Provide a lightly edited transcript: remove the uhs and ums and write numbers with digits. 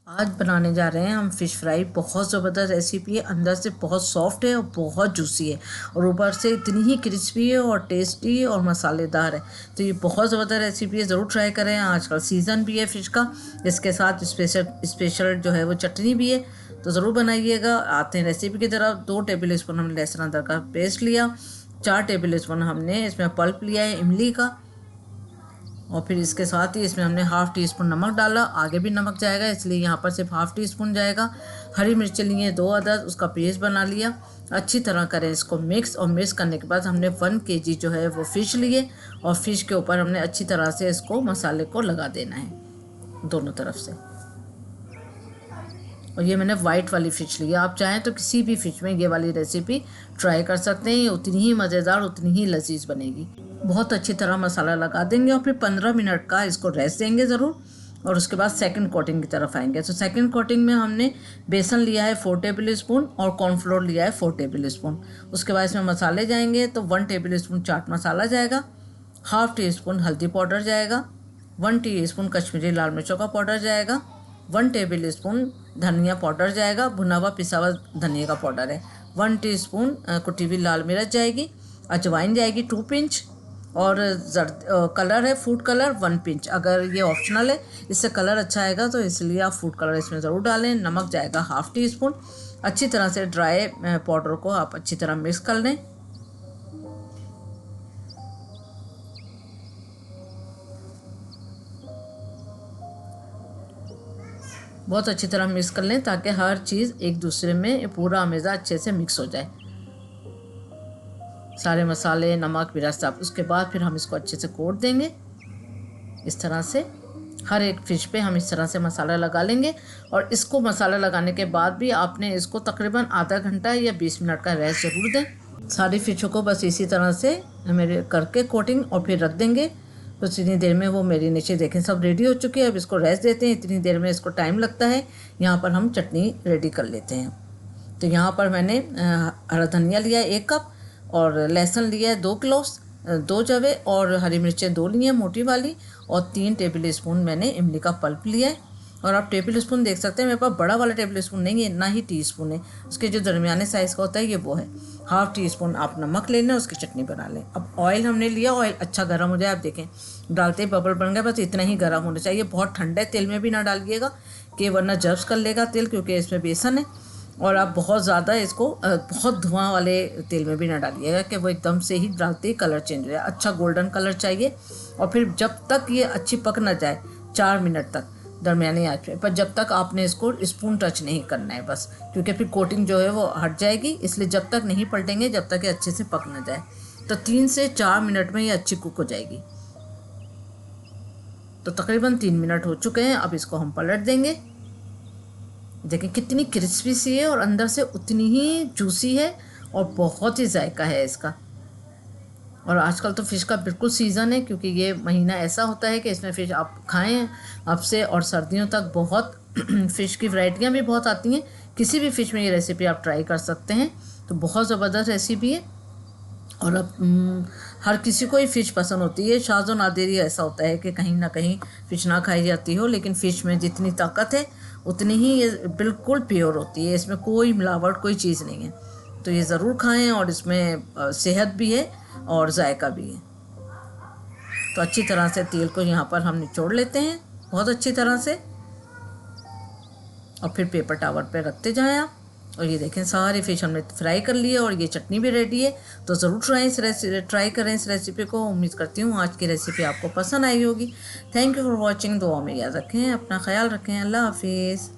आज बनाने जा रहे हैं हम फ़िश फ्राई। बहुत ज़बरदस्त रेसिपी है, अंदर से बहुत सॉफ्ट है और बहुत जूसी है और ऊपर से इतनी ही क्रिस्पी है और टेस्टी और मसालेदार है। तो ये बहुत ज़बरदस्त रेसिपी है, ज़रूर ट्राई करें। आजकल सीज़न भी है फ़िश का, इसके साथ स्पेशल जो है वो चटनी भी है, तो ज़रूर बनाइएगा। आते हैं रेसिपी की तरफ। 2 टेबल स्पून हमने लहसुन अदरक का पेस्ट लिया, 4 टेबल स्पून हमने इसमें पल्प लिया है इमली का, और फिर इसके साथ ही इसमें हमने हाफ़ टी स्पून नमक डाला। आगे भी नमक जाएगा, इसलिए यहाँ पर सिर्फ हाफ़ टी स्पून जाएगा। हरी मिर्चें लिए 2 अदद, उसका पेस्ट बना लिया। अच्छी तरह करें इसको मिक्स, और मिक्स करने के बाद हमने 1 kg जो है वो फ़िश लिए, और फ़िश के ऊपर हमने अच्छी तरह से इसको मसाले को लगा देना है दोनों तरफ से। और ये मैंने वाइट वाली फ़िश ली है, आप चाहें तो किसी भी फ़िश में ये वाली रेसिपी ट्राई कर सकते हैं। ये उतनी ही मज़ेदार, उतनी ही लजीज बनेगी। बहुत अच्छी तरह मसाला लगा देंगे और फिर 15 मिनट का इसको रेस्ट देंगे ज़रूर, और उसके बाद सेकंड कोटिंग की तरफ आएंगे। तो सेकंड कोटिंग में हमने बेसन लिया है 4 टेबल स्पून और कॉर्नफ्लोर लिया है 4 टेबल स्पून। उसके बाद इसमें मसाले जाएंगे, तो 1 टेबल स्पून चाट मसाला जाएगा, हाफ़ टी स्पून हल्दी पाउडर जाएगा, 1 टीस्पून कश्मीरी लाल मिर्चों का पाउडर जाएगा, 1 टेबल स्पून धनिया पाउडर जाएगा, भुना हुआ पिसा हुआ धनिया का पाउडर है, 1 टीस्पून कुटी हुई लाल मिर्च जाएगी, अजवाइन जाएगी 2 पिंच, और कलर है फूड कलर 1 पिंच। अगर ये ऑप्शनल है, इससे कलर अच्छा आएगा तो इसलिए आप फूड कलर इसमें ज़रूर डालें। नमक जाएगा हाफ़ टी स्पून। अच्छी तरह से ड्राई पाउडर को आप अच्छी तरह मिक्स कर लें। बहुत अच्छी तरह मिक्स कर लें ताकि हर चीज़ एक दूसरे में पूरा हमेशा अच्छे से मिक्स हो जाए, सारे मसाले नमक मिर्च सब। उसके बाद फिर हम इसको अच्छे से कोट देंगे इस तरह से। हर एक फ़िश पे हम इस तरह से मसाला लगा लेंगे, और इसको मसाला लगाने के बाद भी आपने इसको तकरीबन आधा घंटा या 20 मिनट का रेस्ट ज़रूर दें। सारी फ़िशों को बस इसी तरह से मेरे करके कोटिंग और फिर रख देंगे। तो इतनी देर में वो मेरी नीचे देखें सब रेडी हो चुकी है। अब इसको रेस्ट देते हैं, इतनी देर में इसको टाइम लगता है। यहाँ पर हम चटनी रेडी कर लेते हैं। तो यहाँ पर मैंने हरा धनिया लिया 1 कप, और लहसुन लिया है 2 क्लोव्स, 2 जवे, और हरी मिर्चें 2 ली हैं मोटी वाली, और 3 टेबल स्पून मैंने इमली का पल्प लिया है। और आप टेबल स्पून देख सकते हैं, मेरे पास बड़ा वाला टेबल स्पून नहीं है, ना ही टी स्पून है, उसके जो दरमियाने साइज़ का होता है ये वो है। हाफ़ टी स्पून आप नमक ले लें, उसकी चटनी बना लें। अब ऑयल हमने लिया, ऑयल अच्छा गर्म हो जाए, आप देखें डालते ही बबल बन गया, बस इतना ही गर्म होना चाहिए। बहुत ठंडे तेल में भी ना डालिएगा कि वरना जब्स कर लेगा तेल, क्योंकि इसमें बेसन है। और आप बहुत ज़्यादा इसको बहुत धुआं वाले तेल में भी ना डालिएगा कि वो एकदम से ही डालते ही कलर चेंज हो जाए। अच्छा गोल्डन कलर चाहिए। और फिर जब तक ये अच्छी पक ना जाए 4 मिनट तक दरमियानी आंच पे, पर जब तक आपने इसको स्पून टच नहीं करना है बस, क्योंकि फिर कोटिंग जो है वो हट जाएगी। इसलिए जब तक नहीं पलटेंगे जब तक ये अच्छे से पक ना जाए। तो 3 से 4 मिनट में ये अच्छी कुक हो जाएगी। तो तकरीबन 3 मिनट हो चुके हैं। अब इसको हम पलट देंगे। देखें कितनी क्रिस्पी सी है और अंदर से उतनी ही जूसी है, और बहुत ही जायका है इसका। और आजकल तो फ़िश का बिल्कुल सीज़न है, क्योंकि ये महीना ऐसा होता है कि इसमें फ़िश आप खाएं अब से, और सर्दियों तक बहुत फ़िश की वैरायटियाँ भी बहुत आती हैं। किसी भी फ़िश में ये रेसिपी आप ट्राई कर सकते हैं। तो बहुत ज़बरदस्त रेसिपी है, और अब हर किसी को ही फ़िश पसंद होती है। शाज़ व नादिर ही ऐसा होता है कि कहीं ना कहीं फ़िश ना खाई जाती हो, लेकिन फ़िश में जितनी ताकत है उतनी ही ये बिल्कुल प्योर होती है। इसमें कोई मिलावट कोई चीज़ नहीं है। तो ये ज़रूर खाएं, और इसमें सेहत भी है और जायका भी है। तो अच्छी तरह से तेल को यहाँ पर हम निचोड़ लेते हैं बहुत अच्छी तरह से, और फिर पेपर टावर पे रखते जाएं आप। और ये देखें सारी फ़िश हमने फ्राई कर ली है, और ये चटनी भी रेडी है। तो ज़रूर ट्राई करें इस रेसिपी को। उम्मीद करती हूँ आज की रेसिपी आपको पसंद आई होगी। Thank you for watching. दुआ में याद रखें, अपना ख्याल रखें। अल्लाह हाफिज़।